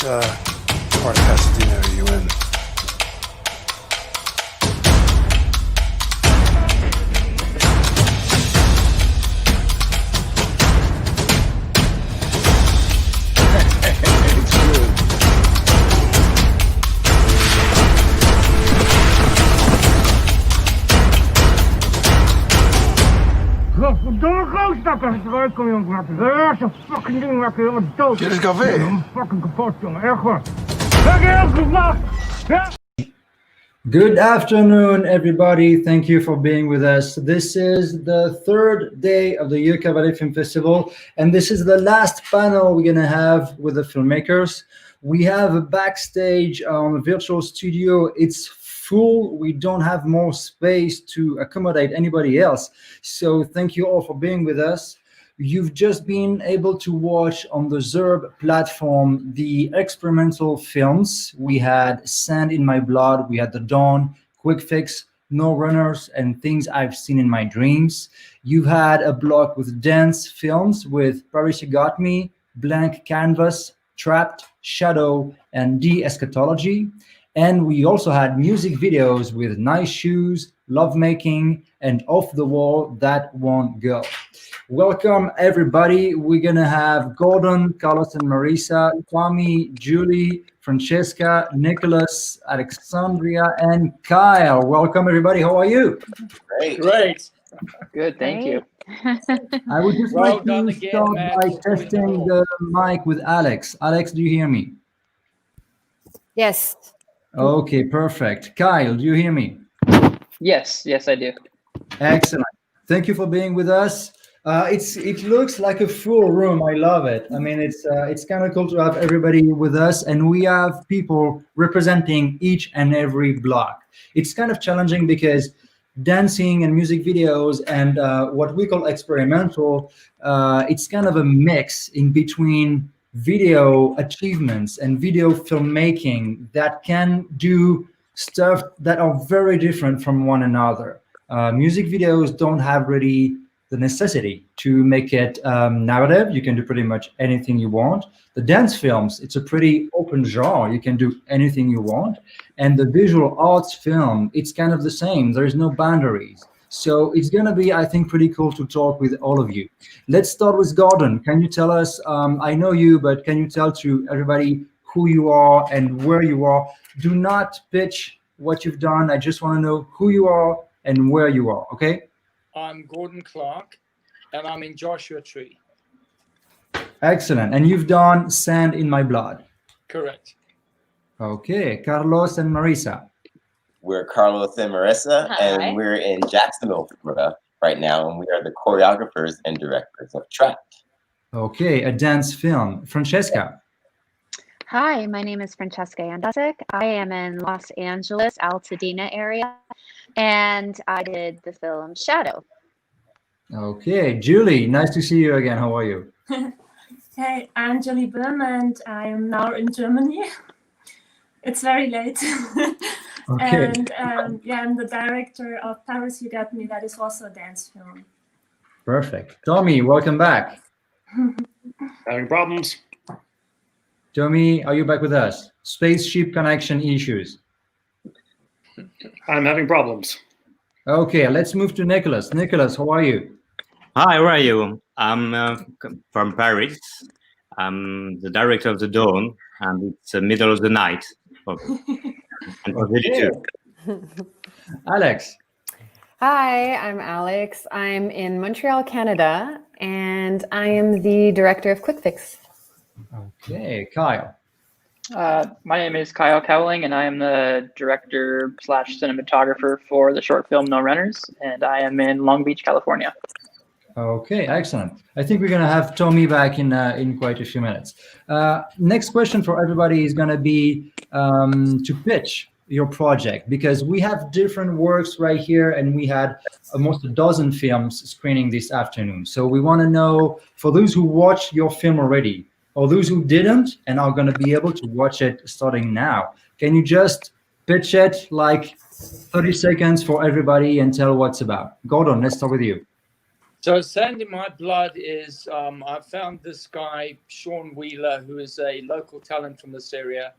part of Pasadena are you in? Dit is café. Good afternoon, everybody. Thank you for being with us. This is the third day of the Yucca Valley Film Festival, and this is the last panel we're going to have with the filmmakers. We have a backstage on a virtual studio. It's full. We don't have more space to accommodate anybody else. So thank you all for being with us. You've just been able to watch on the Zerb platform the experimental films. We had Sand in My Blood, we had The Dawn, Quick Fix, No Runners, and Things I've Seen in My Dreams. You've had a block with dance films with Paris You Got Me, Blank Canvas, Trapped, Shadow, and De-Eschatology. And we also had music videos with Nice Shoes, Lovemaking, and Off the Wall, That Won't Go. Welcome, everybody. We're going to have Gordon, Carlos, and Marisa, Kwame, Julie, Francesca, Nicholas, Alexandria, and Kyle. Welcome, everybody. How are you? Great. Good, thank you. I would just like to start by testing the mic with Alex. Alex, do you hear me? Yes. Okay, perfect. Kyle, do you hear me? Yes, I do. Excellent. Thank you for being with us. It looks like a full room. I love it. I mean, it's kind of cool to have everybody with us, and we have people representing each and every block. It's kind of challenging because dancing and music videos and what we call experimental, it's kind of a mix in between video achievements and video filmmaking that can do stuff that are very different from one another. Music videos don't have really the necessity to make it narrative. You can do pretty much anything you want. The dance films, it's a pretty open genre. You can do anything you want. And the visual arts film, it's kind of the same. There is no boundaries. So it's going to be, I think, pretty cool to talk with all of you. Let's start with Gordon. Can you tell us, I know you, but can you tell to everybody who you are and where you are? Do not pitch what you've done. I just want to know who you are and where you are, okay? I'm Gordon Clark, and I'm in Joshua Tree. Excellent. And you've done Sand in My Blood. Correct. Okay. Carlos and Marisa. We're Carlos and Marissa, Hi. and we're in Jacksonville, Florida right now, and we are the choreographers and directors of Trapped. Okay, a dance film. Francesca. Hi, my name is Francesca Andasic. I am in Los Angeles, Altadena area, and I did the film Shadow. Okay, Julie, nice to see you again. How are you? Hey, I'm Julie Böhm, and I am now in Germany. It's very late. Okay. And yeah, I'm the director of Paris You Got Me. That is also a dance film. Perfect. Tommy, welcome back. Having problems. Tommy, are you back with us? Spaceship connection issues. I'm having problems. Okay, let's move to Nicholas. Nicholas, how are you? Hi, how are you? I'm from Paris. I'm the director of The Dawn, and it's the middle of the night. Okay. Alex. Hi, I'm Alex. I'm in Montreal, Canada, and I am the director of Quick Fix. Okay, Kyle. My name is Kyle Cowling, and I am the director / cinematographer for the short film No Runners, and I am in Long Beach, California. Okay, excellent. I think we're going to have Tommy back in quite a few minutes. Next question for everybody is going to be to pitch your project, because we have different works right here, and we had almost a dozen films screening this afternoon. So we want to know, for those who watched your film already, or those who didn't and are going to be able to watch it starting now, can you just pitch it like 30 seconds for everybody and tell what's about? Gordon, let's start with you. So Sand in My Blood is, I found this guy, Sean Wheeler, who is a local talent from this area.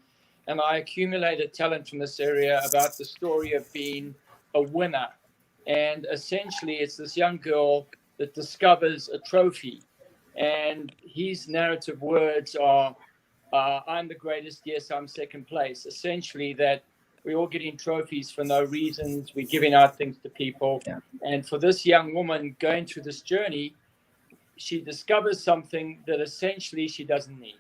And I accumulated talent from this area about the story of being a winner. And essentially, it's this young girl that discovers a trophy. And his narrative words are, I'm the greatest, yes, I'm second place. Essentially, that we're all getting trophies for no reasons. We're giving out things to people. Yeah. And for this young woman going through this journey, she discovers something that essentially she doesn't need.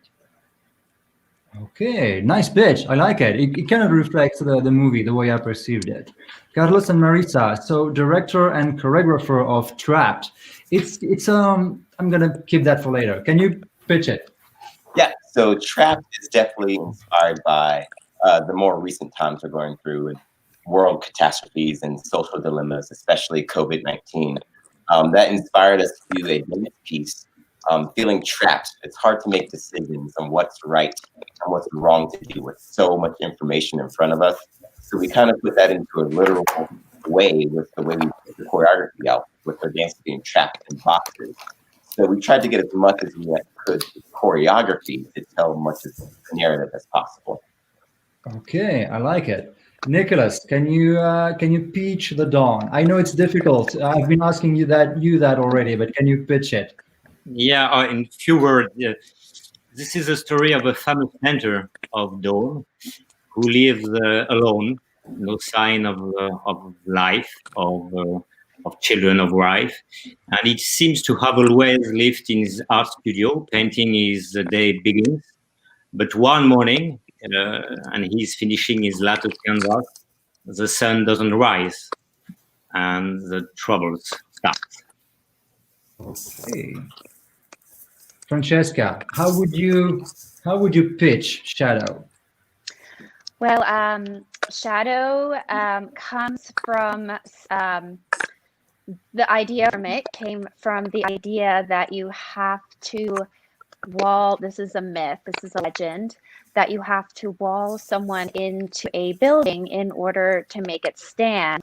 Okay, nice pitch. I like it. It kind of reflects the movie, the way I perceived it. Carlos and Marisa, so director and choreographer of Trapped. It's I'm gonna keep that for later. Can you pitch it? Yeah, so Trapped is definitely inspired by the more recent times we're going through with world catastrophes and social dilemmas, especially COVID-19. That inspired us to do a minute piece, feeling trapped. It's hard to make decisions on what's right and what's wrong to do with so much information in front of us. So we kind of put that into a literal way with the way we put the choreography out, with the dancers being trapped in boxes. So we tried to get as much as we could with choreography to tell much of the narrative as possible. Okay, I like it. Nicholas, can you pitch The Dawn? I know it's difficult. I've been asking you that already, but can you pitch it? Yeah, in few words, this is a story of a famous painter of Dawn who lives alone, no sign of life, of children, of wife, and it seems to have always lived in his art studio, painting his day begins. But one morning, and he's finishing his latest canvas, the sun doesn't rise, and the troubles start. Okay. Francesca, how would you pitch Shadow? Well, Shadow comes from the idea from it came from the idea that you have to wall. This is a myth. This is a legend that you have to wall someone into a building in order to make it stand.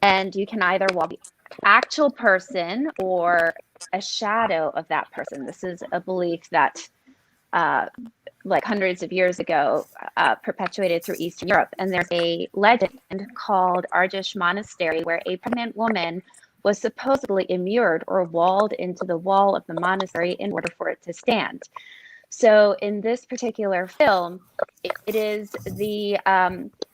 And you can either wall the actual person or a shadow of that person. This is a belief that like hundreds of years ago perpetuated through Eastern Europe. And there's a legend called Arjish Monastery where a pregnant woman was supposedly immured or walled into the wall of the monastery in order for it to stand. So in this particular film, it is the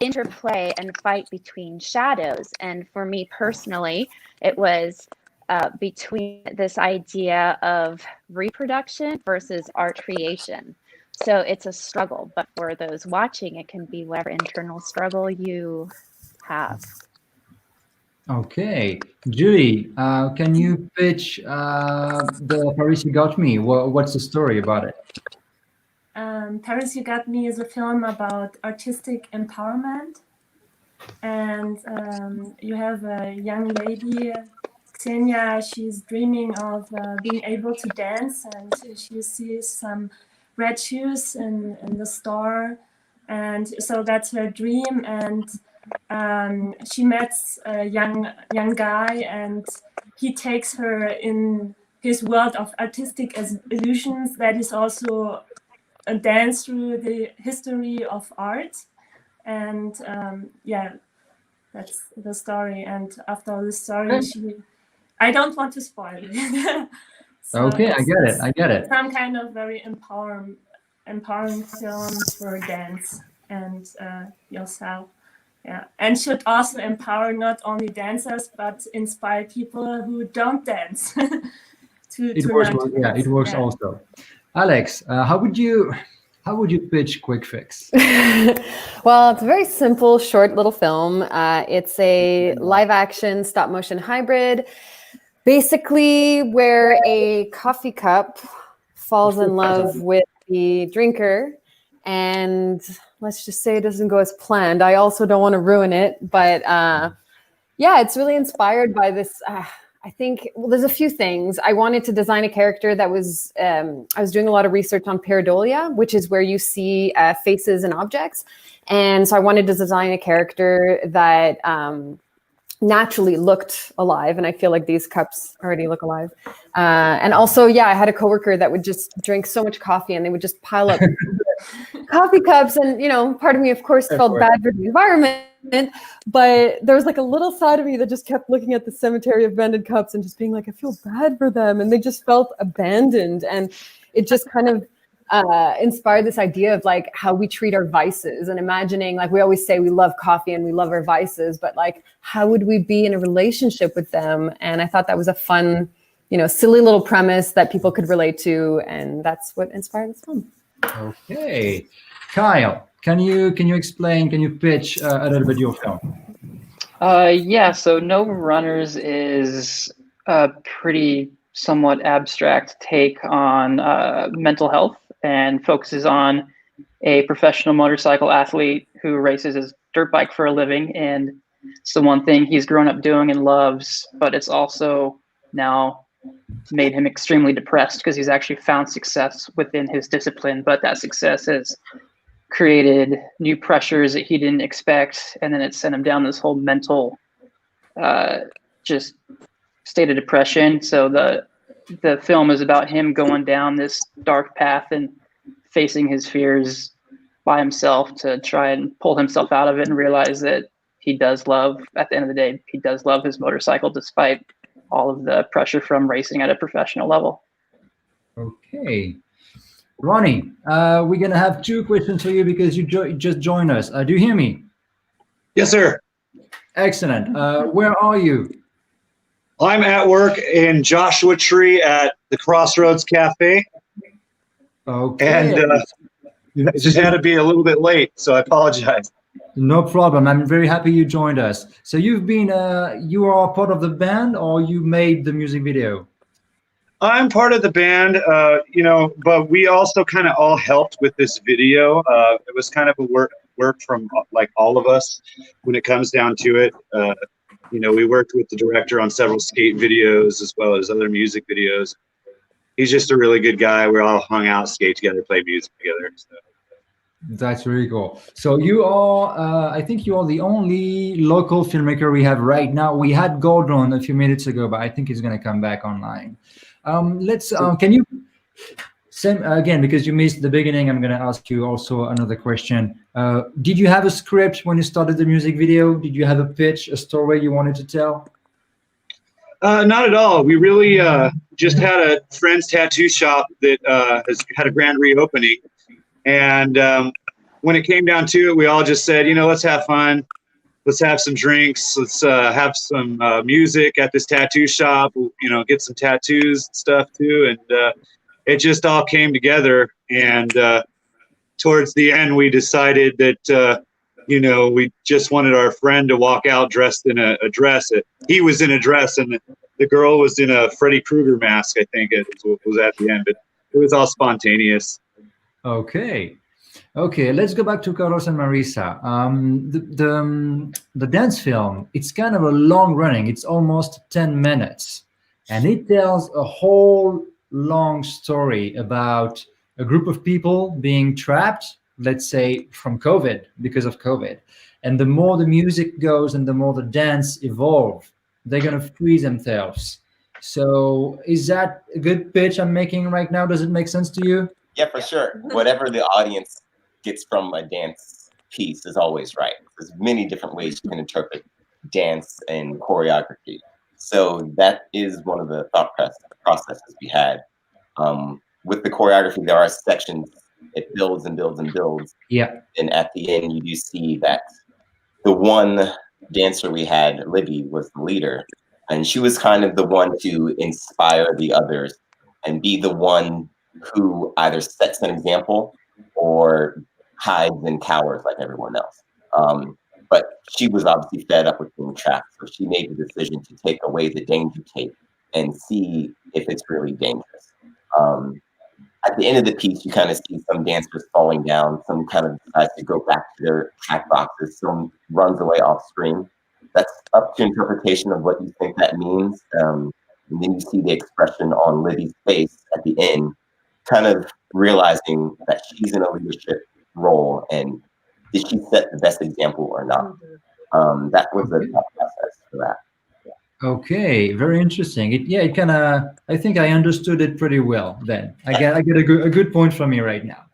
interplay and fight between shadows. And for me personally, it was between this idea of reproduction versus art creation. So it's a struggle, but for those watching, it can be whatever internal struggle you have. Okay, Julie, can you pitch the Paris You Got Me? What's the story about it? Paris You Got Me is a film about artistic empowerment. And you have a young lady, Xenia, she's dreaming of being able to dance, and she sees some red shoes in the store. And so that's her dream. And she meets a young guy, and he takes her in his world of artistic illusions that is also a dance through the history of art. And yeah, that's the story. And after the story, I don't want to spoil it. So okay, I get it. Some kind of very empowering film for dance and yourself. Yeah, and should also empower not only dancers but inspire people who don't dance. It works also. Alex, how would you pitch Quick Fix? Well, it's a very simple, short little film. It's a live-action stop-motion hybrid, basically where a coffee cup falls in love with the drinker, and let's just say it doesn't go as planned. I also don't want to ruin it, but yeah, it's really inspired by this. I think, well, there's a few things. I wanted to design a character that was, I was doing a lot of research on pareidolia, which is where you see faces and objects. And so I wanted to design a character that naturally looked alive, and I feel like these cups already look alive. And also, yeah, I had a coworker that would just drink so much coffee, and they would just pile up coffee cups. And part of me, of course, felt bad for the environment, but there was like a little side of me that just kept looking at the cemetery of abandoned cups and just being like, I feel bad for them, and they just felt abandoned. And it just kind of inspired this idea of like how we treat our vices, and imagining, like, we always say we love coffee and we love our vices, but like, how would we be in a relationship with them? And I thought that was a fun, silly little premise that people could relate to, and that's what inspired this film. Okay, Kyle, can you explain? Can you pitch a little bit your film? Yeah. So No Runners is a pretty somewhat abstract take on mental health, and focuses on a professional motorcycle athlete who races his dirt bike for a living. And it's the one thing he's grown up doing and loves, but it's also now made him extremely depressed because he's actually found success within his discipline, but that success has created new pressures that he didn't expect. And then it sent him down this whole mental just state of depression. So the film is about him going down this dark path and facing his fears by himself to try and pull himself out of it, and realize that he does love, at the end of the day, he does love his motorcycle despite all of the pressure from racing at a professional level. Okay. Ronnie, we're going to have 2 questions for you because you just joined us. Do you hear me? Yes, sir. Excellent. Where are you? I'm at work in Joshua Tree at the Crossroads Cafe. Okay. And it just had to be a little bit late, so I apologize. No problem. I'm very happy you joined us. So you are part of the band, or you made the music video? I'm part of the band, but we also kind of all helped with this video. It was kind of a work from like all of us when it comes down to it. We worked with the director on several skate videos as well as other music videos. He's just a really good guy. We all hung out, skate together, play music together. So. That's really cool. So you are, I think you are the only local filmmaker we have right now. We had Gordon a few minutes ago, but I think he's going to come back online. Can you, same again, because you missed the beginning, I'm going to ask you also another question. Did you have a script when you started the music video? Did you have a pitch, a story you wanted to tell? Not at all. We really just had a friend's tattoo shop that has had a grand reopening. And when it came down to it, we all just said, let's have fun. Let's have some drinks. Let's have some music at this tattoo shop, get some tattoos and stuff too. And it just all came together. And towards the end, we decided that, we just wanted our friend to walk out dressed in a dress. He was in a dress and the girl was in a Freddy Krueger mask, I think it was at the end. But it was all spontaneous. Okay, let's go back to Carlos and Marisa. The dance film, it's kind of a long running. It's almost 10 minutes. And it tells a whole long story about a group of people being trapped, let's say, because of COVID. And the more the music goes and the more the dance evolve, they're going to free themselves. So is that a good pitch I'm making right now? Does it make sense to you? Yeah, for sure. Whatever the audience gets from a dance piece is always right. There's many different ways you can interpret dance and choreography. So that is one of the thought processes we had. With the choreography, there are sections. It builds and builds and builds. Yeah. And at the end, you do see that the one dancer we had, Libby, was the leader. And she was kind of the one to inspire the others and be the one who either sets an example or hides and cowers like everyone else. But she was obviously fed up with being trapped. So she made the decision to take away the danger tape and see if it's really dangerous. At the end of the piece, you kind of see some dancers falling down, some kind of decides to go back to their track boxes, some runs away off screen. That's up to interpretation of what you think that means. And then you see the expression on Libby's face at the end, kind of realizing that she's in a leadership role and did she set the best example or not? That was the thought process. for that. Okay, very interesting. It kind of. I think I understood it pretty well. Then I get a good point from you right now.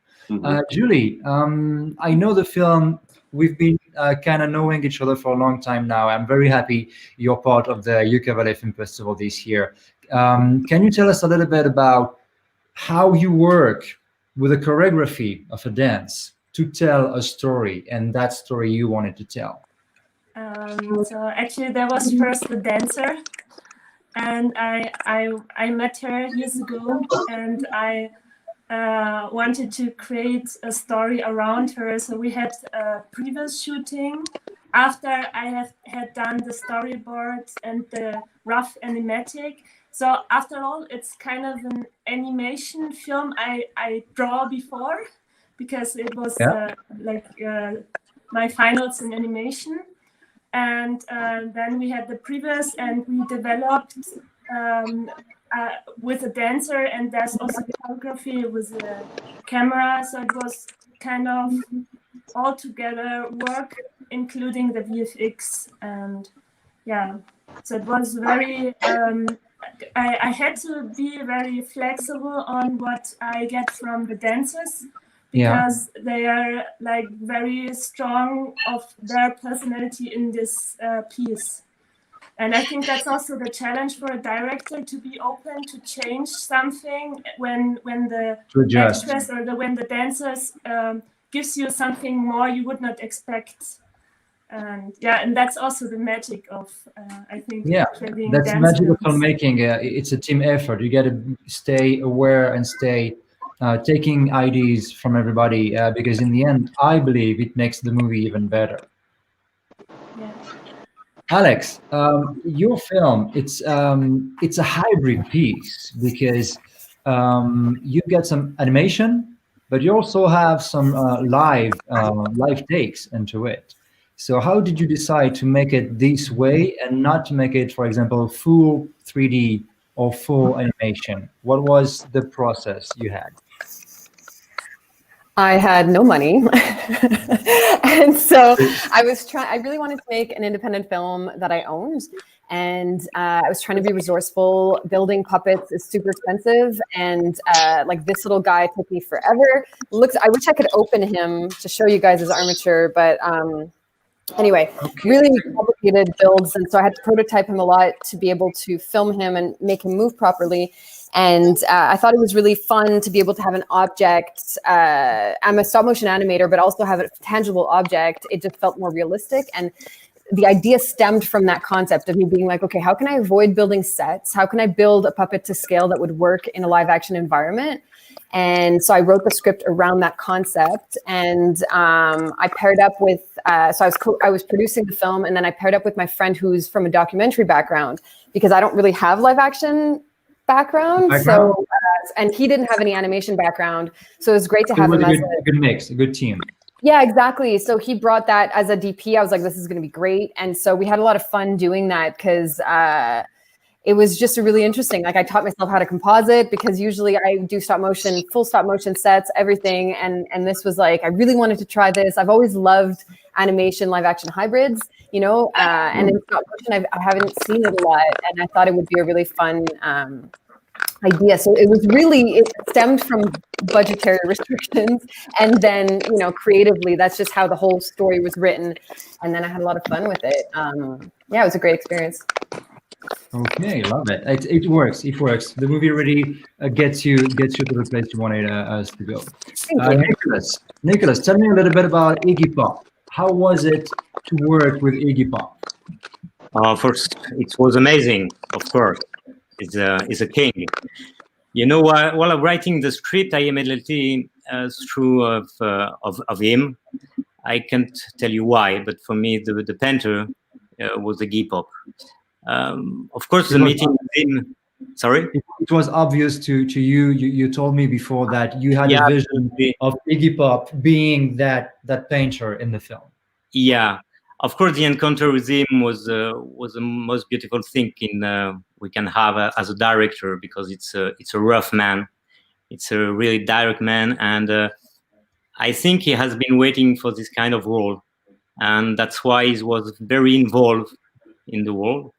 Julie, I know the film. We've been kind of knowing each other for a long time now. I'm very happy you're part of the Yucca Valley Film Festival this year. Can you tell us a little bit about how you work with the choreography of a dance to tell a story, and that story you wanted to tell? So actually, there was first a dancer, and I met her years ago, and I wanted to create a story around her. So we had a previous shooting after I had done the storyboards and the rough animatic. So after all, it's kind of an animation film I draw before, because it was my finals in animation. And then we had the previous, and we developed with a dancer, and there's also choreography with a camera. So it was kind of all together work, including the VFX. And yeah, so it was very, I had to be very flexible on what I get from the dancers, because they are like very strong of their personality in this piece. And I think that's also the challenge for a director, to be open to change something when the actress or when the dancers gives you something more you would not expect. And and that's also the magic of I think creating that's the dance magic of films. filmmaking. It's a team effort. You got to stay aware and stay taking ideas from everybody, because in the end, I believe it makes the movie even better. Yeah. Alex, your film, it's a hybrid piece, because you get some animation, but you also have some live takes into it. So how did you decide to make it this way and not to make it, for example, full 3D or full animation? What was the process you had? I had no money. And so I really wanted to make an independent film that I owned. And I was trying to be resourceful. Building puppets is super expensive. And like this little guy took me forever. I wish I could open him to show you guys his armature, but anyway, really complicated builds. And so I had to prototype him a lot to be able to film him and make him move properly. And I thought it was really fun to be able to have an object. I'm a stop motion animator, but also have a tangible object. It just felt more realistic. And the idea stemmed from that concept of me being like, okay, how can I avoid building sets? How can I build a puppet to scale that would work in a live action environment? And so I wrote the script around that concept, and I paired up with, so I was producing the film, and then I paired up with my friend who's from a documentary background, because I don't really have live action background. So, and he didn't have any animation background. So it was great to have him as a good mix, a good team. Yeah, exactly. So he brought that as a DP. I was like, this is going to be great. And so we had a lot of fun doing that, because it was just really interesting. Like I taught myself how to composite, because usually I do full stop motion sets, everything. And this was like, I really wanted to try this. I've always loved animation, live action hybrids, you know, and in stop motion, I haven't seen it a lot. And I thought it would be a really fun idea. So it stemmed from budgetary restrictions. And then, you know, creatively, that's just how the whole story was written. And then I had a lot of fun with it. Yeah, it was a great experience. Okay, love it. It works. It works. The movie really gets you to the place you wanted us to go. Nicholas, tell me a little bit about Iggy Pop. How was it to work with Iggy Pop? First, it was amazing. Of course, he's a king. You know, while I'm writing the script, I immediately through of him. I can't tell you why, but for me, the painter was Iggy Pop. Of course, the meeting with him. Sorry? It was obvious to you. You told me before that you had a vision of Iggy Pop being that painter in the film. Yeah, of course, the encounter with him was the most beautiful thing we can have as a director, because it's a rough man. It's a really direct man, and I think he has been waiting for this kind of role, and that's why he was very involved in the world,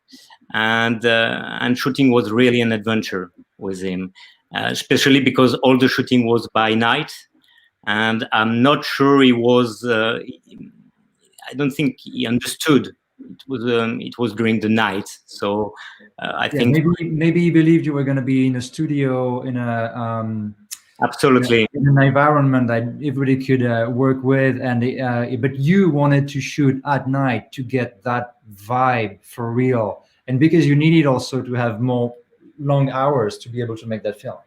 and shooting was really an adventure with him, especially because all the shooting was by night, and I'm not sure he was. I don't think he understood. It was during the night, so I think maybe he believed you were going to be in a studio in a absolutely in an environment that everybody could work with, and but you wanted to shoot at night to get that vibe for real, and because you needed also to have more long hours to be able to make that film.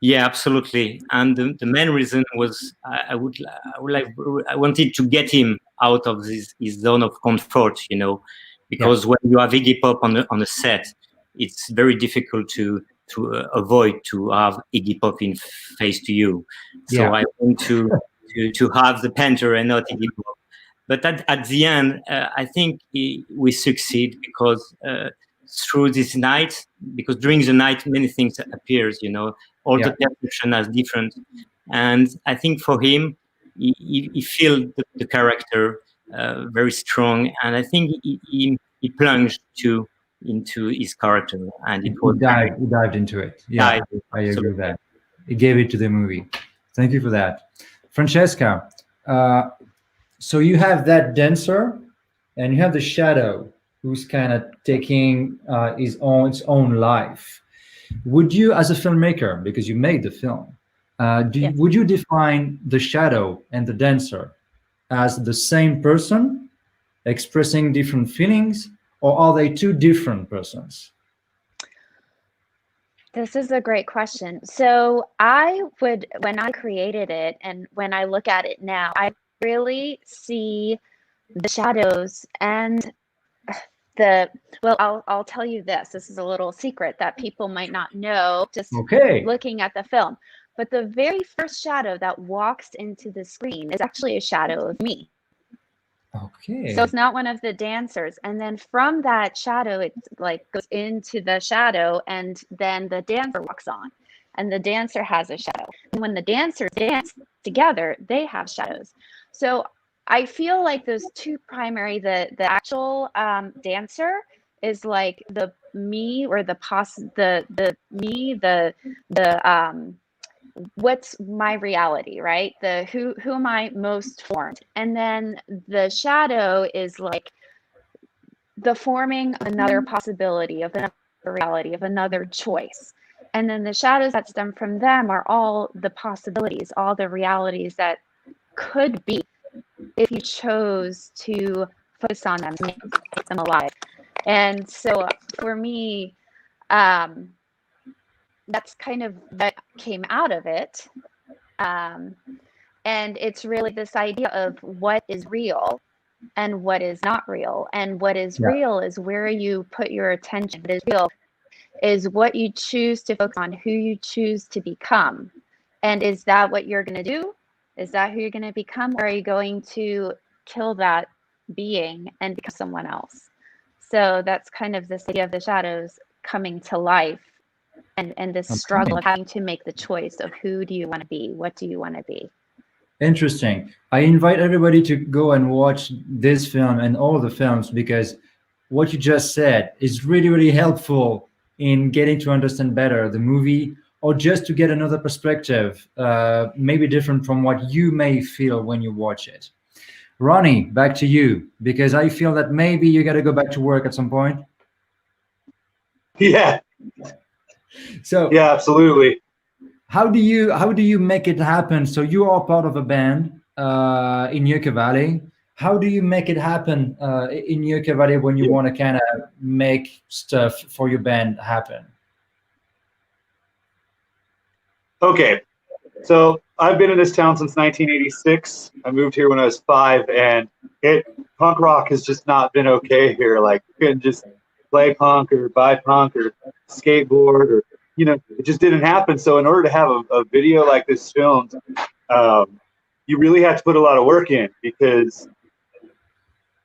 Yeah, absolutely. And the main reason was I wanted to get him out of his zone of comfort, you know, because when you have Iggy Pop on a set, it's very difficult to avoid to have Iggy Pop in face to you. So I want to have the painter and not Iggy Pop. But at the end, I think we succeed because through this night, because during the night many things appears, you know, all the perception is different, and I think for him, he feel the character very strong, and I think he plunged into his character, and it was he dived into it. Yeah, I agree with that. He gave it to the movie. Thank you for that, Francesca. So you have that dancer, and you have the shadow, who's kind of taking its own life. Would you, as a filmmaker, because you made the film, would you define the shadow and the dancer as the same person expressing different feelings, or are they two different persons? This is a great question. So I would, when I created it and when I look at it now, I really see the shadows and I'll tell you this. This is a little secret that people might not know just looking at the film. But the very first shadow that walks into the screen is actually a shadow of me. Okay. So it's not one of the dancers. And then from that shadow, it like goes into the shadow, and then the dancer walks on, and the dancer has a shadow. And when the dancers dance together, they have shadows. So I feel like those two primary, the actual dancer is like the me, or the what's my reality, right? The who am I most formed? And then the shadow is like the forming of another possibility, of another reality, of another choice. And then the shadows that stem from them are all the possibilities, all the realities that could be if you chose to focus on them, make them alive. And so for me, that's kind of that came out of it. And it's really this idea of what is real and what is not real. And what is real is where you put your attention. What is real is what you choose to focus on, who you choose to become. And is that what you're going to do? Is that who you're going to become? Or are you going to kill that being and become someone else? So that's kind of this idea of the shadows coming to life, and this struggle of having to make the choice of who do you want to be? What do you want to be? Interesting. I invite everybody to go and watch this film and all the films, because what you just said is really, really helpful in getting to understand better the movie, or just to get another perspective, maybe different from what you may feel when you watch it. Ronnie, back to you, because I feel that maybe you got to go back to work at some point. Yeah. So yeah, absolutely. How do you make it happen? So you are part of a band in Yucca Valley. How do you make it happen in Yucca Valley when you want to kind of make stuff for your band happen? Okay, so I've been in this town since 1986. I moved here when I was 5, and punk rock has just not been okay here. Like, you couldn't just play punk or buy punk or skateboard, or it just didn't happen. So in order to have a video like this filmed, you really have to put a lot of work in, because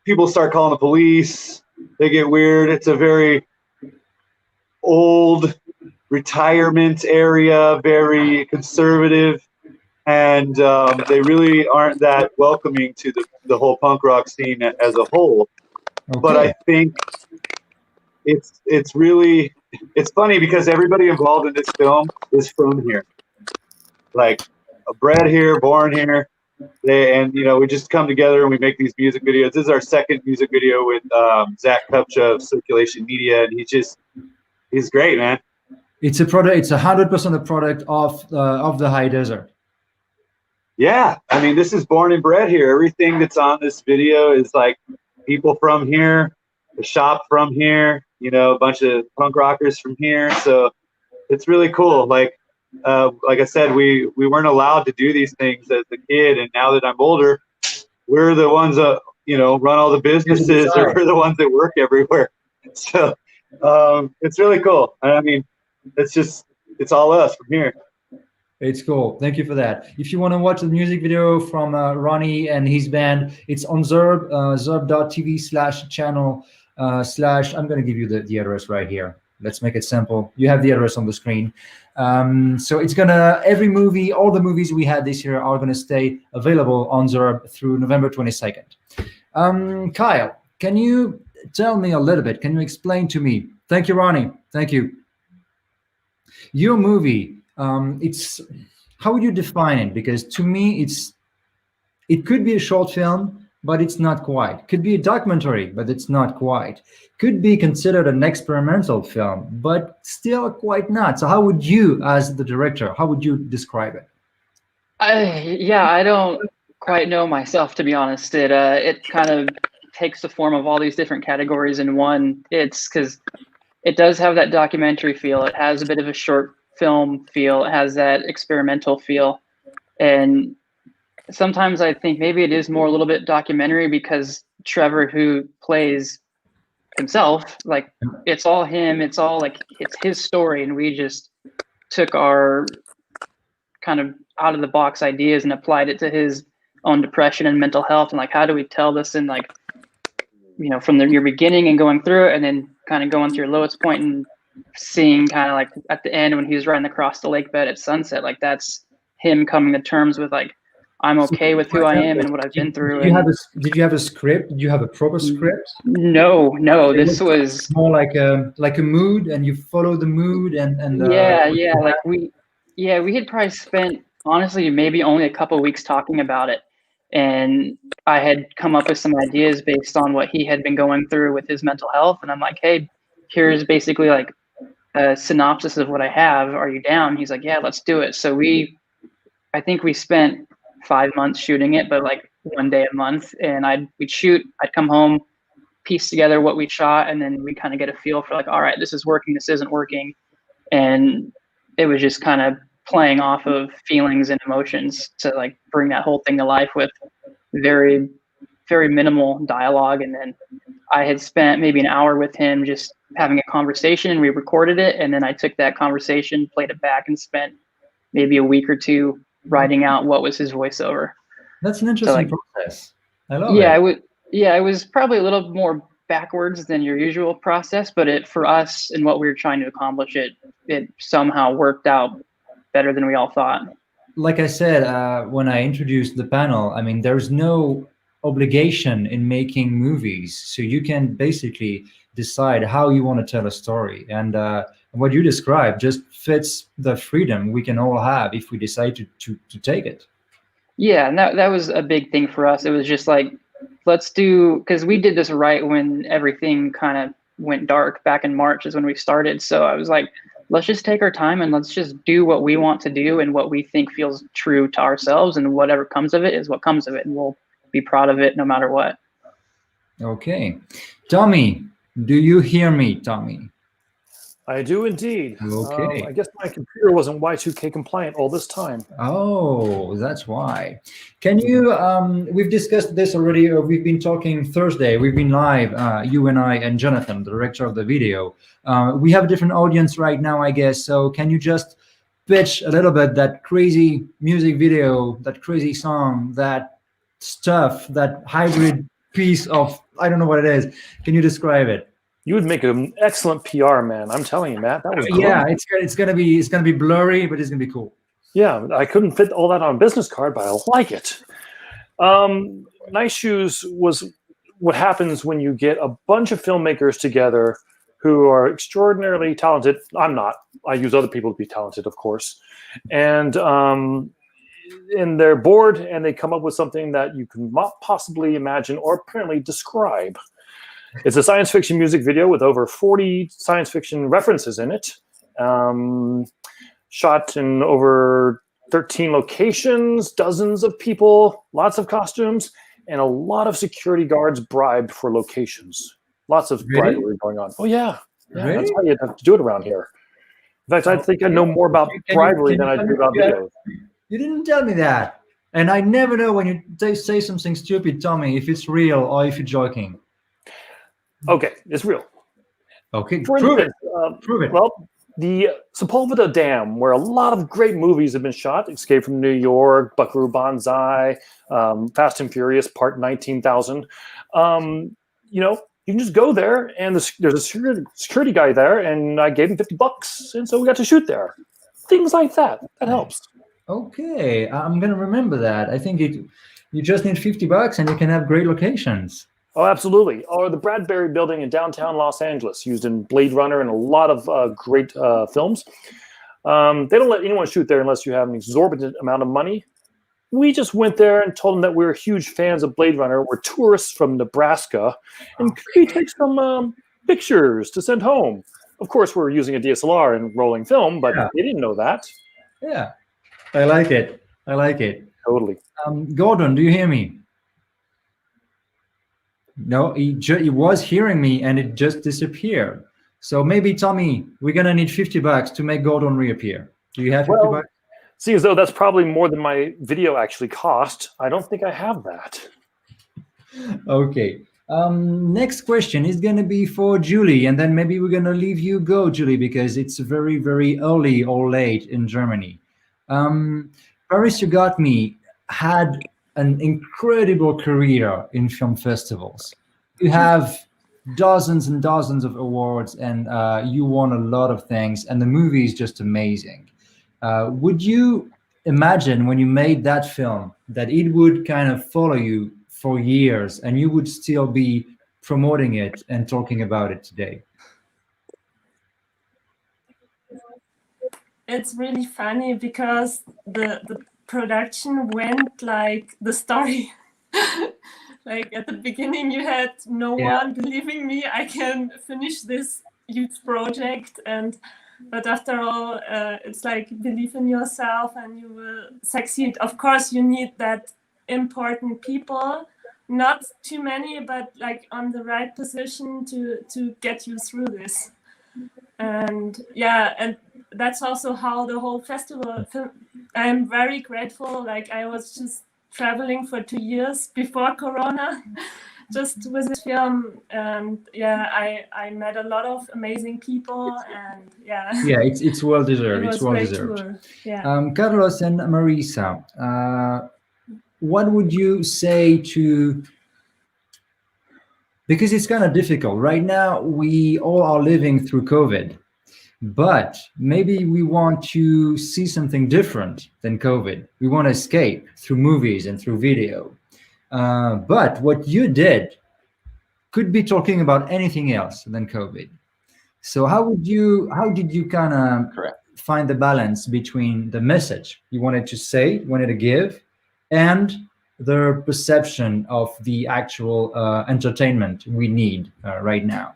people start calling the police. They get weird. It's a very old retirement area, very conservative, and they really aren't that welcoming to the whole punk rock scene as a whole. but I think it's funny because everybody involved in this film is from here, like bred here, born here. And we just come together and we make these music videos. This is our second music video with Zach Kupcha of Circulation Media, and he's great, man. It's a product. It's 100% a product of the high desert. Yeah, I mean, this is born and bred here. Everything that's on this video is like people from here, the shop from here, a bunch of punk rockers from here. So it's really cool. Like I said, we weren't allowed to do these things as a kid, and now that I'm older, we're the ones that run all the businesses, or we're the ones that work everywhere. So it's really cool. I mean, it's all us from here. It's cool. Thank you for that. If you want to watch the music video from Ronnie and his band, it's on Zurb, zurb.tv/channel/ I'm going to give you the address right here. Let's make it simple. You have the address on the screen. So it's gonna, every movie, all the movies we had this year are gonna stay available on Zurb through November 22nd. Kyle, can you tell me a little bit? Can you explain to me? Thank you, Ronnie. Thank you. Your movie, how would you define it? Because to me, it could be a short film, but it's not quite. Could be a documentary, but it's not quite. Could be considered an experimental film, but still quite not. So how would you, as the director, how would you describe it? I don't quite know myself, to be honest. It kind of takes the form of all these different categories in one. It's because it does have that documentary feel. It has a bit of a short film feel. It has that experimental feel. And sometimes I think maybe it is more a little bit documentary because Trevor, who plays himself, like it's all him, it's all like it's his story, and we just took our kind of out of the box ideas and applied it to his own depression and mental health, and like how do we tell this in like from your beginning and going through it, and then kind of going to your lowest point and seeing kind of like at the end when he was riding across the lake bed at sunset, like that's him coming to terms with like I'm okay with who I am and what I've been through. Did you have a script? Did you have a proper script? No. This was more like a mood, and you follow the mood and like we had probably spent honestly maybe only a couple of weeks talking about it, and I had come up with some ideas based on what he had been going through with his mental health, and I'm like, hey, here's basically like a synopsis of what I have. Are you down? He's like, yeah, let's do it. So I think we spent 5 months shooting it, but like one day a month, and we'd shoot, I'd come home, piece together what we shot, and then we kind of get a feel for like, all right, this is working, this isn't working. And it was just kind of playing off of feelings and emotions to like bring that whole thing to life with very, very minimal dialogue. And then I had spent maybe an hour with him just having a conversation, and we recorded it, and then I took that conversation, played it back, and spent maybe a week or two writing out what was his voiceover. That's an interesting process. I love it. It was probably a little more backwards than your usual process, but for us and what we were trying to accomplish, it somehow worked out better than we all thought. Like I said, when I introduced the panel, I mean, there's no obligation in making movies, so you can basically decide how you want to tell a story, and what you described just fits the freedom we can all have if we decide to take it. Yeah, and that was a big thing for us. It was just like, let's do, because we did this right when everything kind of went dark back in March is when we started. So I was like, let's just take our time and let's just do what we want to do and what we think feels true to ourselves, and whatever comes of it is what comes of it, and we'll be proud of it no matter what. Okay. Tommy, do you hear me, Tommy? I do indeed. Okay. I guess my computer wasn't Y2K compliant all this time. Oh, that's why. Can you, we've discussed this already, we've been talking Thursday, we've been live, you and I and Jonathan, the director of the video. We have a different audience right now, I guess, so can you just pitch a little bit that crazy music video, that crazy song, that stuff, that hybrid piece of, I don't know what it is. Can you describe it? You would make an excellent PR man. I'm telling you, Matt. That was great. Yeah. It's gonna be blurry, but it's gonna be cool. Yeah, I couldn't fit all that on a business card, but I like it. Nice Shoes was what happens when you get a bunch of filmmakers together who are extraordinarily talented. I'm not. I use other people to be talented, of course. And they're bored and they come up with something that you can not possibly imagine or apparently describe. It's a science fiction music video with over 40 science fiction references in it. Shot in over 13 locations, dozens of people, lots of costumes, and a lot of security guards bribed for locations. Lots of bribery going on. Oh, yeah. Really? That's how you have to do it around here. In fact, I think I know more about bribery than I do about videos. You didn't tell me that. And I never know when you say something stupid, tell me if it's real or if you're joking. Okay, it's real. Okay, prove it. Prove it. Well, the Sepulveda Dam, where a lot of great movies have been shot, Escape from New York, Buckaroo Banzai, Fast and Furious Part 19,000. You can just go there, and there's a security guy there, and I gave him $50, and so we got to shoot there. Things like that. That helps. Okay, I'm gonna remember that. I think you just need $50 and you can have great locations. Oh, absolutely. Or the Bradbury Building in downtown Los Angeles, used in Blade Runner and a lot of great films. They don't let anyone shoot there unless you have an exorbitant amount of money. We just went there and told them that we were huge fans of Blade Runner. We're tourists from Nebraska, and could we take some pictures to send home? Of course, we're using a DSLR and rolling film, but they didn't know that. Yeah, I like it. I like it. Totally. Gordon, do you hear me? No, he was hearing me and it just disappeared. So maybe, Tommy, we're going to need $50 to make Gordon reappear. Do you have $50? Seems though that's probably more than my video actually cost. I don't think I have that. Okay. Next question is going to be for Julie, and then maybe we're going to leave you go, Julie, because it's very, very early or late in Germany. Paris You Got Me had an incredible career in film festivals. You have dozens and dozens of awards, and you won a lot of things, and the movie is just amazing. Would you imagine when you made that film that it would kind of follow you for years and you would still be promoting it and talking about it today? It's really funny because the production went like the story. Like at the beginning you had no one believing me I can finish this huge project, but after all it's like believe in yourself and you will succeed. Of course you need that important people, not too many, but like on the right position to get you through this. And and that's also how the whole festival, I'm very grateful. Like I was just traveling for 2 years before Corona, just with this film, and I met a lot of amazing people, and it's well deserved. It's well deserved. Carlos and Marisa, what would you say to? Because it's kind of difficult right now. We all are living through COVID, but maybe we want to see something different than COVID. We want to escape through movies and through video. But what you did could be talking about anything else than COVID. So how did you kind of find the balance between the message you wanted to say, wanted to give, and the perception of the actual entertainment we need right now?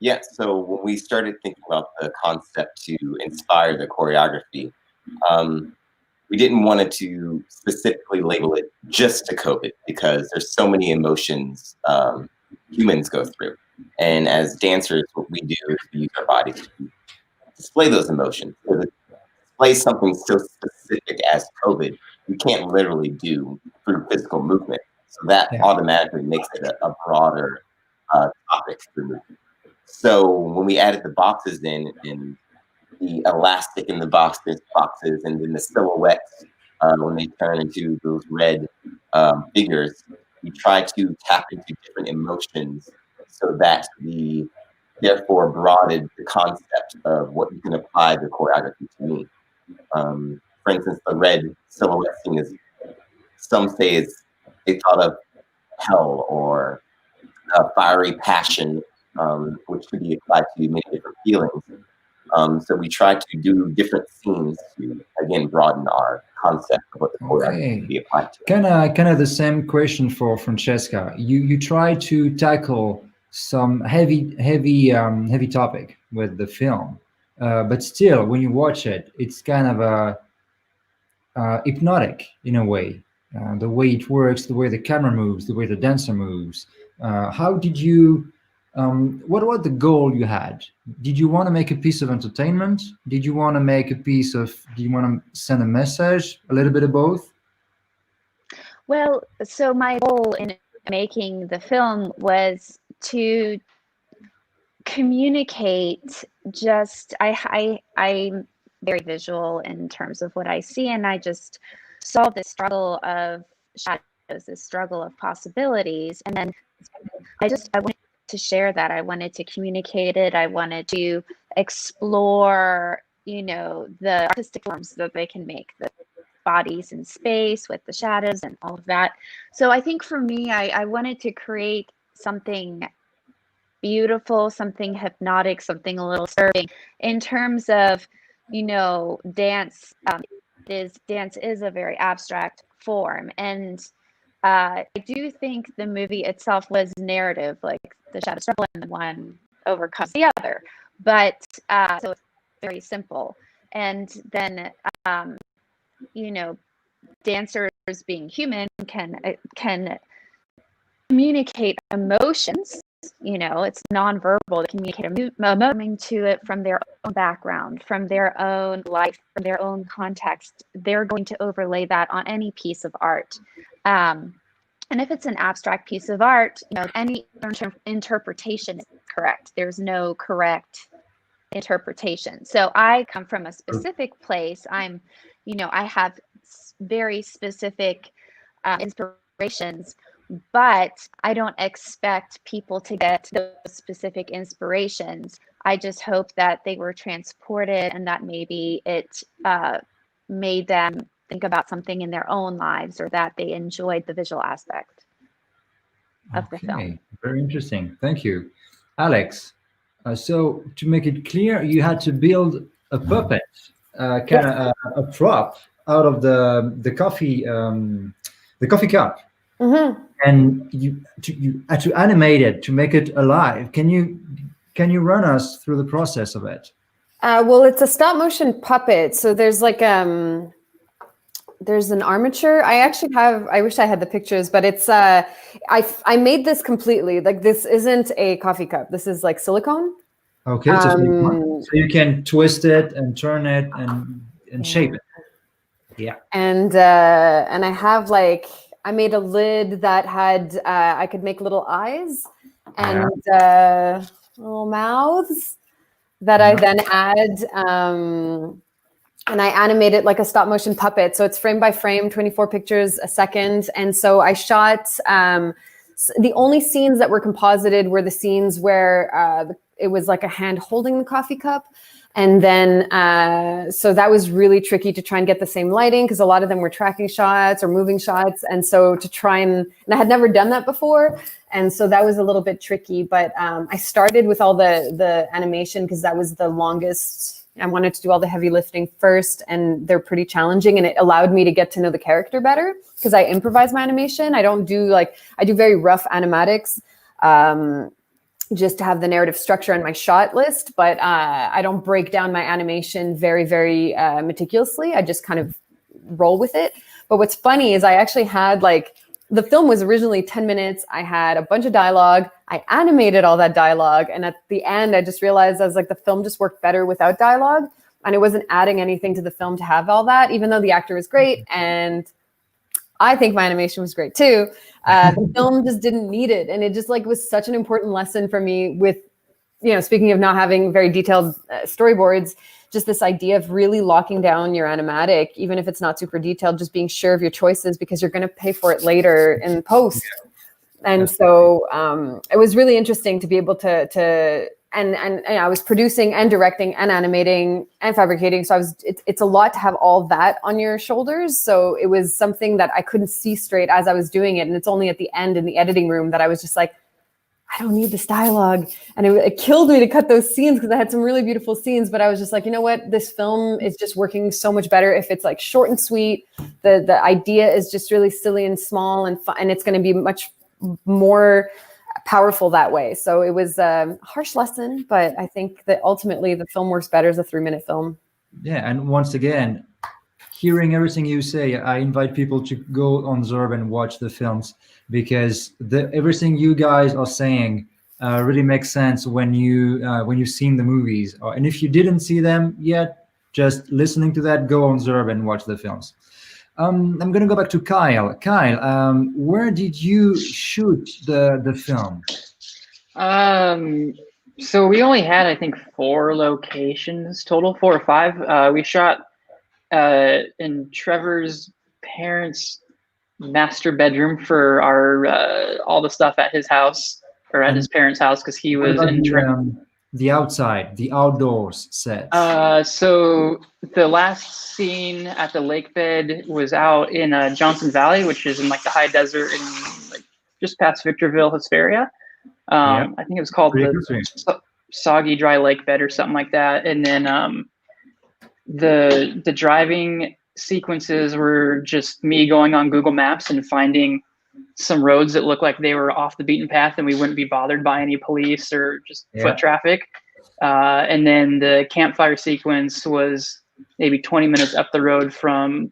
Yeah, so when we started thinking about the concept to inspire the choreography, we didn't want it to specifically label it just to COVID because there's so many emotions humans go through. And as dancers, what we do is we use our bodies to display those emotions. So to display something so specific as COVID, you can't literally do through physical movement. So that automatically makes it a broader topic for movement. So when we added the boxes in and the elastic in the boxes, and then the silhouettes when they turn into those red figures, we try to tap into different emotions so that we therefore broadened the concept of what you can apply the choreography to mean. For instance, the red silhouette thing is, some say it's they thought of hell or fiery passion, which could be applied to many different feelings. So we try to do different scenes to, again, broaden our concept of what the choreography can be applied to. Kind of the same question for Francesca. You try to tackle some heavy topic with the film, but still, when you watch it, it's kind of hypnotic in a way. The way it works, the way the camera moves, the way the dancer moves. How did you? What was the goal you had? Did you want to make a piece of entertainment? Did you want to make a piece of? Do you want to send a message? A little bit of both. Well, so my goal in making the film was to communicate. I'm very visual in terms of what I see, and I just saw this struggle of shadows, this struggle of possibilities, and then I wanted to share that. I wanted to communicate it. I wanted to explore, the artistic forms that they can make, the bodies in space with the shadows and all of that. So I think for me, I wanted to create something beautiful, something hypnotic, something a little disturbing in terms of, dance. Dance is a very abstract form, and I do think the movie itself was narrative, like the shadow struggle and one overcomes the other. But so it's very simple. And then, dancers being human can communicate emotions. It's nonverbal to communicate emotion to it from their own background, from their own life, from their own context. They're going to overlay that on any piece of art. And if it's an abstract piece of art, any interpretation is correct. There's no correct interpretation. So I come from a specific place. I have very specific inspirations, but I don't expect people to get those specific inspirations. I just hope that they were transported and that maybe it made them think about something in their own lives, or that they enjoyed the visual aspect of the film. Very interesting. Thank you. Alex, so to make it clear, you had to build a puppet, kind of a prop out of the coffee cup. Mm-hmm. And you had to animate it to make it alive. Can you run us through the process of it? Well, it's a stop motion puppet. So there's like there's an armature. I wish I had the pictures, but it's I made this completely. Like, this isn't a coffee cup. This is like silicone. Okay, so you can twist it and turn it and shape it. Yeah. And I have I made a lid that had I could make little eyes and little mouths that I then add. And I animate it like a stop motion puppet. So it's frame by frame, 24 pictures a second. And so I shot, the only scenes that were composited were the scenes where it was like a hand holding the coffee cup. And then, so that was really tricky to try and get the same lighting, because a lot of them were tracking shots or moving shots. And so to try and I had never done that before. And so that was a little bit tricky, but I started with all the animation because that was the longest. I wanted to do all the heavy lifting first, and they're pretty challenging, and it allowed me to get to know the character better because I improvise my animation. I don't do I do very rough animatics just to have the narrative structure on my shot list, but I don't break down my animation very, very meticulously. I just kind of roll with it. But what's funny is I actually had the film was originally 10 minutes. I had a bunch of dialogue. I animated all that dialogue. And at the end, I just realized I was the film just worked better without dialogue. And it wasn't adding anything to the film to have all that, even though the actor was great. And I think my animation was great too. The film just didn't need it. And it just was such an important lesson for me with, speaking of not having very detailed storyboards, just this idea of really locking down your animatic, even if it's not super detailed, just being sure of your choices because you're going to pay for it later in post. And so it was really interesting to be able to and I was producing and directing and animating and fabricating. So it's a lot to have all that on your shoulders. So it was something that I couldn't see straight as I was doing it. And it's only at the end in the editing room that I was just like, I don't need this dialogue. And it killed me to cut those scenes because I had some really beautiful scenes, but I was just like, you know what? This film is just working so much better if it's like short and sweet. The idea is just really silly and small and fun, and it's going to be much more powerful that way. So it was a harsh lesson, but I think that ultimately the film works better as a 3-minute film. Yeah, and once again, hearing everything you say, I invite people to go on Zurb and watch the films, because everything you guys are saying really makes sense when you've seen the movies. And if you didn't see them yet, just listening to that, go on Zurb and watch the films. I'm going to go back to Kyle. Kyle, where did you shoot the film? So we only had, I think, 4 locations total, 4 or 5. We shot in Trevor's parents' master bedroom for our all the stuff at his house, or at his parents' house, because he was in the outside, the outdoors set. So the last scene at the lake bed was out in Johnson Valley, which is in like the high desert in like just past Victorville, Hesperia. I think it was called the Soggy Dry Lake Bed or something like that. And then the driving sequences were just me going on Google Maps and finding some roads that looked like they were off the beaten path and we wouldn't be bothered by any police or just foot traffic. And then the campfire sequence was maybe 20 minutes up the road from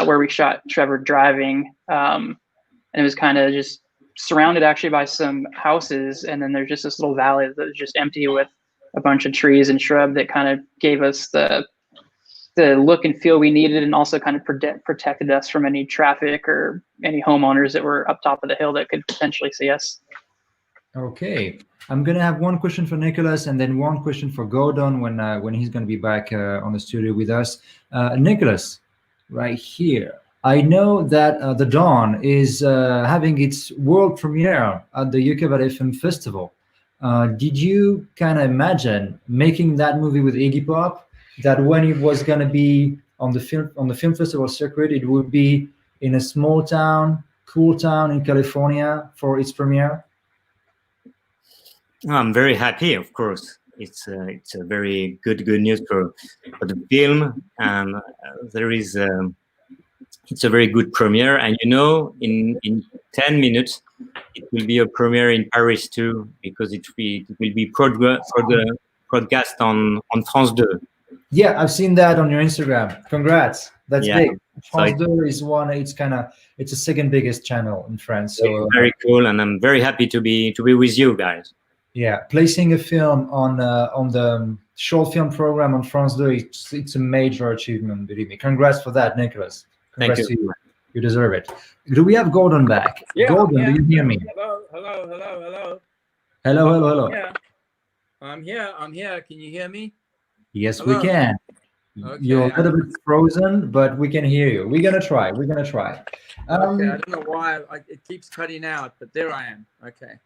where we shot Trevor driving. And it was kind of just surrounded actually by some houses. And then there's just this little valley that was just empty with a bunch of trees and shrub that kind of gave us the look and feel we needed, and also kind of protected us from any traffic or any homeowners that were up top of the hill that could potentially see us. Okay, I'm gonna have one question for Nicholas and then one question for Gordon when he's gonna be back on the studio with us. Nicholas, right here. I know that The Dawn is having its world premiere at the Yucca Valley Film Festival. Did you kind of imagine making that movie with Iggy Pop, that when it was going to be on the film festival circuit, it would be in a small town, cool town in California for its premiere? I'm very happy, of course. It's a very good news for the film, and it's a very good premiere. And in 10 minutes it will be a premiere in Paris too, because it will be broadcast on France 2. Yeah, I've seen that on your Instagram. Congrats. That's big. France 2 is it's the second biggest channel in France. So very cool, and I'm very happy to be with you guys. Yeah, placing a film on the short film program on France 2, it's a major achievement, believe me. Congrats for that, Nicholas. Congrats Thank you. to you. You deserve it. Do we have Gordon back? Yeah, Gordon, do you hear me? Hello. Yeah, I'm here. Can you hear me? Yes, Hello. we can. Okay. You're a little bit frozen, but we can hear you. We're gonna try. Okay, I don't know why it keeps cutting out, but there I am. Okay.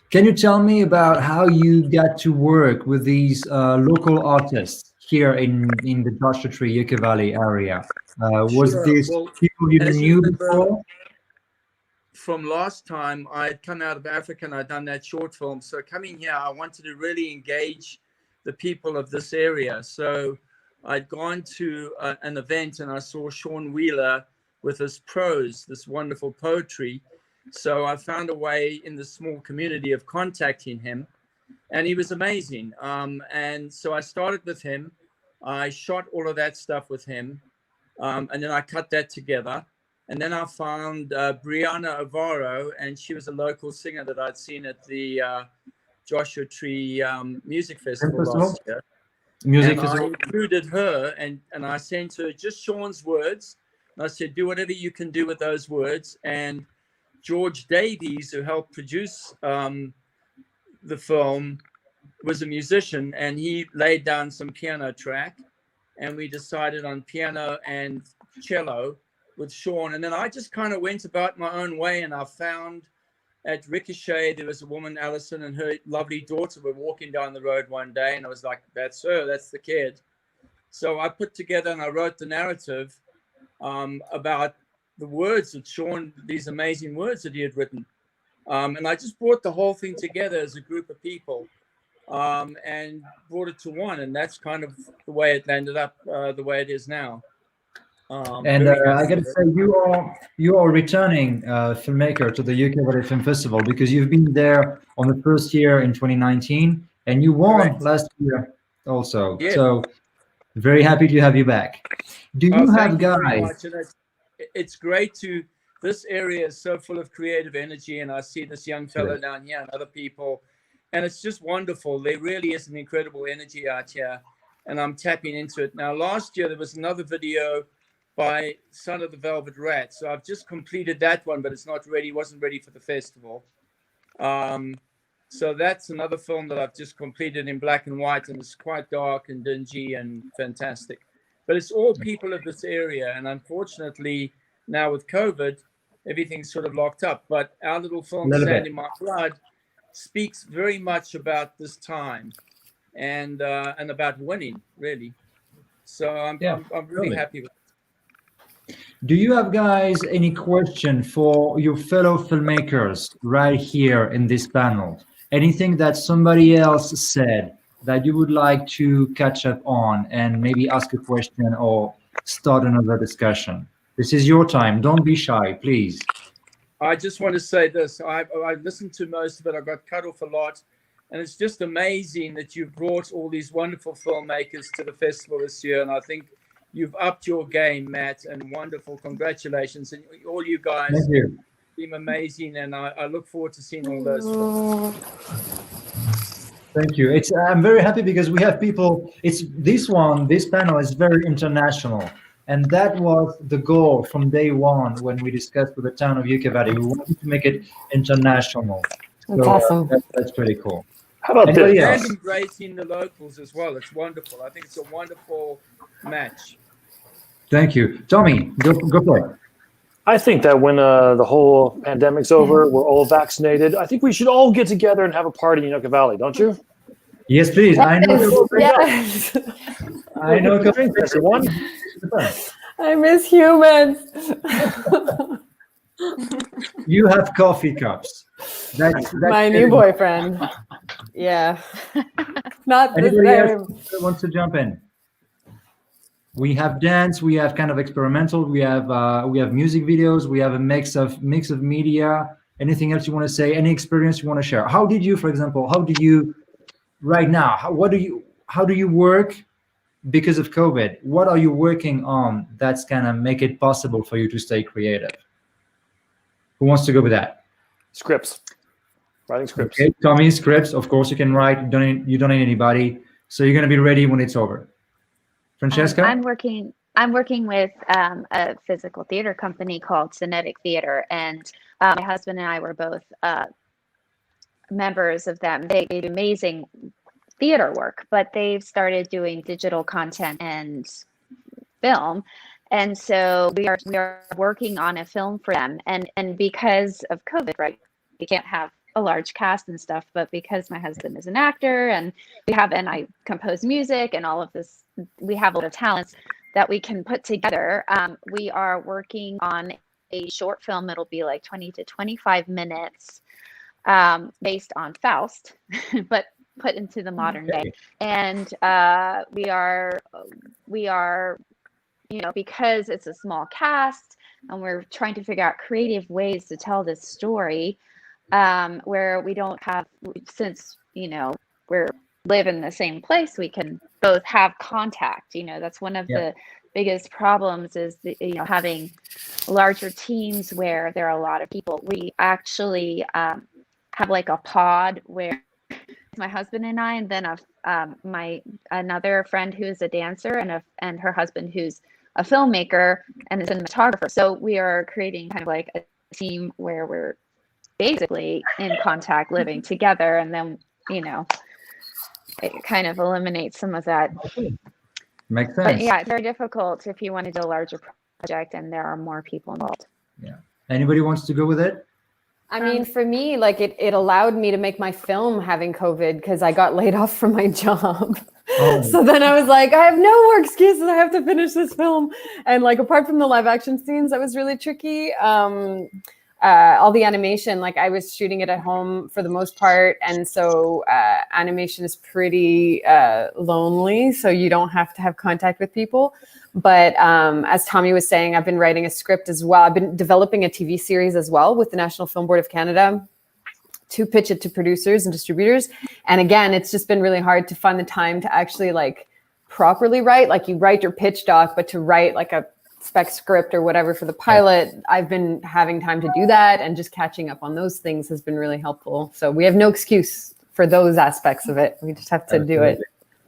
Can you tell me about how you got to work with these local artists here in the Joshua Tree, Yucca Valley area? Was this people you knew before? From last time, I'd come out of Africa and I'd done that short film. So coming here, I wanted to really engage the people of this area. So I'd gone to an event and I saw Sean Wheeler with his prose, this wonderful poetry. So I found a way in the small community of contacting him, and he was amazing. And so I started with him. I shot all of that stuff with him, and then I cut that together. And then I found Brianna Avaro, and she was a local singer that I'd seen at the Joshua Tree Music Festival last year. I included her, and I sent her just Sean's words. And I said, do whatever you can do with those words. And George Davies, who helped produce the film, was a musician, and he laid down some piano track, and we decided on piano and cello with Sean. And then I just kind of went about my own way, and I found at Ricochet, there was a woman, Alison, and her lovely daughter were walking down the road one day, and I was like, that's her, that's the kid. So I put together and I wrote the narrative about the words that Sean, these amazing words that he had written. And I just brought the whole thing together as a group of people and brought it to one. And that's kind of the way it ended up the way it is now. And I got to say, you are returning filmmaker to the UK Valley Film Festival, because you've been there on the first year in 2019, and you won last year also. Yeah. So very happy to have you back. Do you have guys? It's great to. This area is so full of creative energy, and I see this young fellow down here and other people, and it's just wonderful. There really is an incredible energy out here, and I'm tapping into it now. Last year there was another video by Son of the Velvet Rat. So I've just completed that one, but it's not ready, wasn't ready for the festival. So that's another film that I've just completed in black and white, and it's quite dark and dingy and fantastic. But it's all people of this area, and unfortunately now with COVID, everything's sort of locked up. But our little film, Sand in My Blood, speaks very much about this time and about winning, really. So I'm really happy with it. Do you have, guys, any question for your fellow filmmakers right here in this panel? Anything that somebody else said that you would like to catch up on and maybe ask a question or start another discussion? This is your time. Don't be shy, please. I just want to say this. I listened to most of it. I got cut off a lot. And it's just amazing that you've brought all these wonderful filmmakers to the festival this year. And I think you've upped your game, Matt, and wonderful. Congratulations. And all you guys seem amazing, and I look forward to seeing all those films. Thank you. I'm very happy because we have people. This panel is very international. And that was the goal from day one when we discussed with the town of Yucca Valley. We wanted to make it international. That's awesome. That's pretty cool. How about this? And embracing the locals as well. It's wonderful. I think it's a wonderful match. Thank you. Tommy, go for it. I think that when the whole pandemic's over, we're all vaccinated, I think we should all get together and have a party in Yucca Valley, don't you? Yes, please. I know. Yes. I know. Everyone. I miss humans. You have coffee cups. That's my new boyfriend. Yeah. Not the Anybody same. else wants to jump in? We have dance. We have kind of experimental. We have music videos. We have a mix of media. Anything else you want to say? Any experience you want to share? How did you, for example? How do you right now? How do you work because of COVID? What are you working on that's gonna make it possible for you to stay creative? Who wants to go with that? Scripts. Writing scripts. Okay, Tommy, scripts. Of course, you can write. You don't need anybody. So you're gonna be ready when it's over. Francesca? I'm working with a physical theater company called Cinetic Theater, and my husband and I were both members of them. They do amazing theater work, but they've started doing digital content and film. And so we are working on a film for them. And because of COVID, right, we can't have a large cast and stuff, but because my husband is an actor and I compose music and all of this, we have a lot of talents that we can put together. We are working on a short film. It'll be like 20 to 25 minutes based on Faust, but put into the modern day. And we are, because it's a small cast and we're trying to figure out creative ways to tell this story where we don't have, since, we're live in the same place, we can both have contact. That's one of the biggest problems is, having larger teams where there are a lot of people. We actually have like a pod where my husband and I, and then another friend who is a dancer and her husband who's a filmmaker and a cinematographer. So we are creating kind of like a team where we're basically in contact, living together, and then it kind of eliminates some of that. Makes sense. But yeah, it's very difficult if you want to do a larger project and there are more people involved. Yeah. Anybody wants to go with it? I mean, for me, like it allowed me to make my film having COVID because I got laid off from my job. Oh. So then I was like, I have no more excuses. I have to finish this film. And like, apart from the live action scenes, that was really tricky. All the animation, like I was shooting it at home for the most part. And so animation is pretty lonely. So you don't have to have contact with people. But as Tommy was saying, I've been writing a script as well. I've been developing a TV series as well with the National Film Board of Canada to pitch it to producers and distributors. And again, it's just been really hard to find the time to actually like properly write. Like you write your pitch doc, but to write like a spec script or whatever for the pilot, I've been having time to do that, and just catching up on those things has been really helpful. So we have no excuse for those aspects of it. We just have to do it.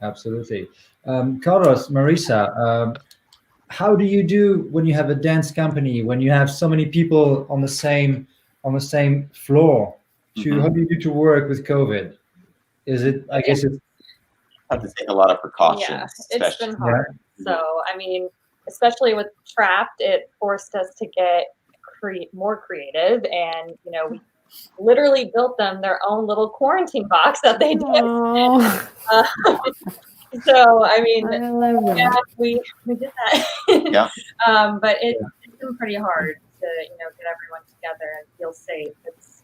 Absolutely. Carlos, Marisa, how do you do when you have a dance company, when you have so many people on the same floor? How do you do to work with COVID? Is it, I guess it's have to take a lot of precautions. Yeah, it's been hard. So, I mean, especially with Trapped, it forced us to get more creative. And, you know, we literally built them their own little quarantine box that they did. So, I mean, yeah, we did that. Yeah. But it's been pretty hard to, you know, get everyone together and feel safe. It's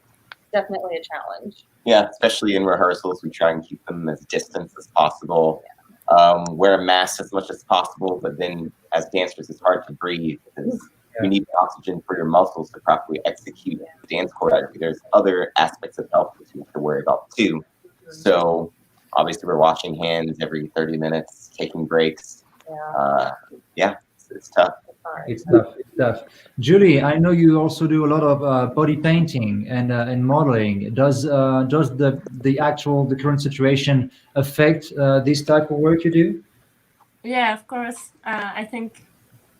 definitely a challenge. Yeah, especially in rehearsals, we try and keep them as distant as possible. Wear a mask as much as possible, but then as dancers, it's hard to breathe because you need oxygen for your muscles to properly execute the dance choreography. There's other aspects of health that you have to worry about too. So obviously, we're washing hands every 30 minutes, taking breaks. It's tough. It's tough. Julie, I know you also do a lot of body painting and modeling. Does the current situation affect this type of work you do? Yeah, of course. I think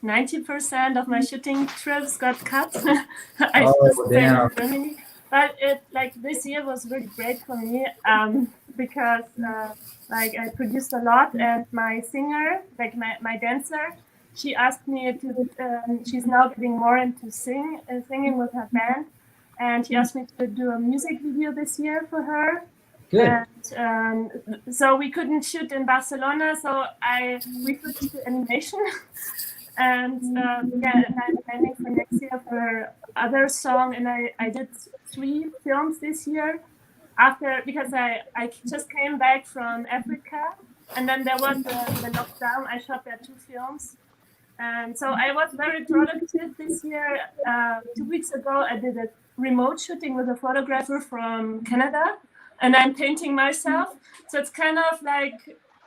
90% of my shooting trips got cut. But it this year was really great for me because I produced a lot, and my singer, my dancer, she asked me to. She's now getting more into singing with her band, and she asked me to do a music video this year for her. Good. And so we couldn't shoot in Barcelona, so we switched to animation. And and I'm planning for next year for her other song, and I did 3 films this year. Because I just came back from Africa, and then there was the lockdown. I shot there 2 films. And so I was very productive this year. 2 weeks ago, I did a remote shooting with a photographer from Canada, and I'm painting myself. So it's kind of like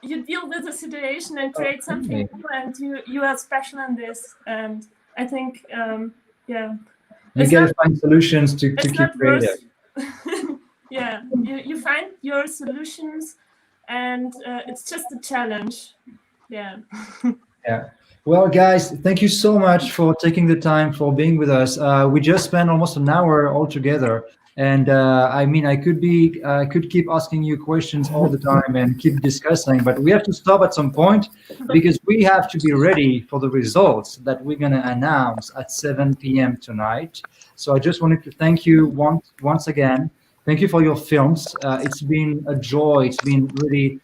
you deal with the situation and create something new, and you are special in this. And I think, you gotta find solutions to keep creative. Yeah, you find your solutions, and it's just a challenge. Yeah. Yeah. Well, guys, thank you so much for taking the time for being with us. We just spent almost an hour all together, and I mean, I could keep asking you questions all the time and keep discussing, but we have to stop at some point because we have to be ready for the results that we're going to announce at 7 p.m. tonight. So I just wanted to thank you once again. Thank you for your films. It's been a joy. It's been really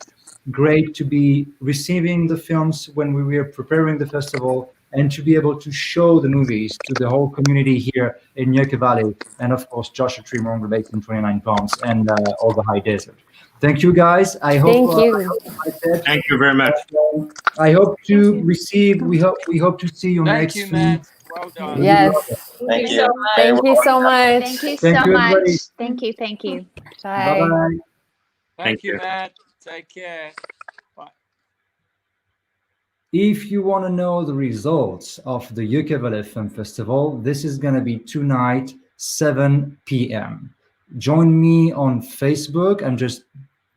great to be receiving the films when we were preparing the festival, and to be able to show the movies to the whole community here in Yucca Valley, and of course Joshua Tree Mongrel Lake in 29 Palms and all the high desert. Thank you, guys. I hope. Thank you very much. I hope to receive. We hope to see you next week. Matt. Well done. Yes. Thank you. Thank you so much. Thank you Thank so you, much. everybody. Thank you. Bye. Bye-bye. Thank you, you. Matt. Take care. Bye. If you want to know the results of the Yucca Valley Film Festival, this is going to be tonight, 7 p.m. Join me on Facebook. I'm just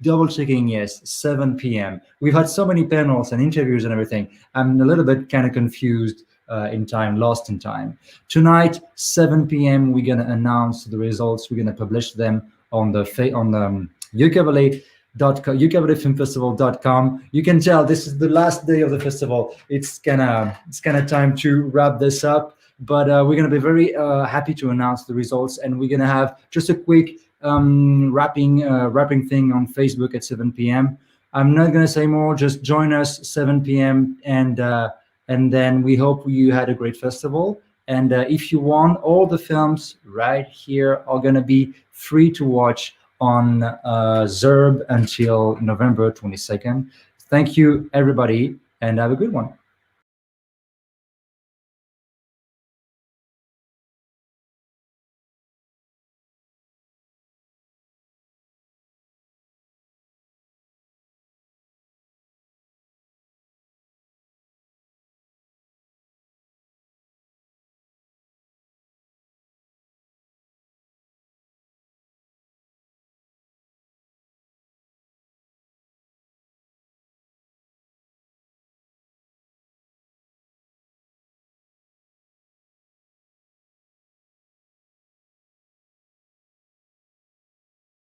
double checking. Yes, 7 p.m. We've had so many panels and interviews and everything. I'm a little bit kind of confused in time, lost in time. Tonight, 7 p.m. we're going to announce the results. We're going to publish them on the Yucca Valley filmfestival.com. You can tell this is the last day of the festival. It's kind of time to wrap this up. but we're going to be very happy to announce the results, and we're going to have just a quick wrapping thing on Facebook at 7 p.m. I'm not going to say more. Just join us 7 p.m. and then we hope you had a great festival. And if you want, all the films right here are going to be free to watch on Zerb until November 22nd. Thank you, everybody, and have a good one.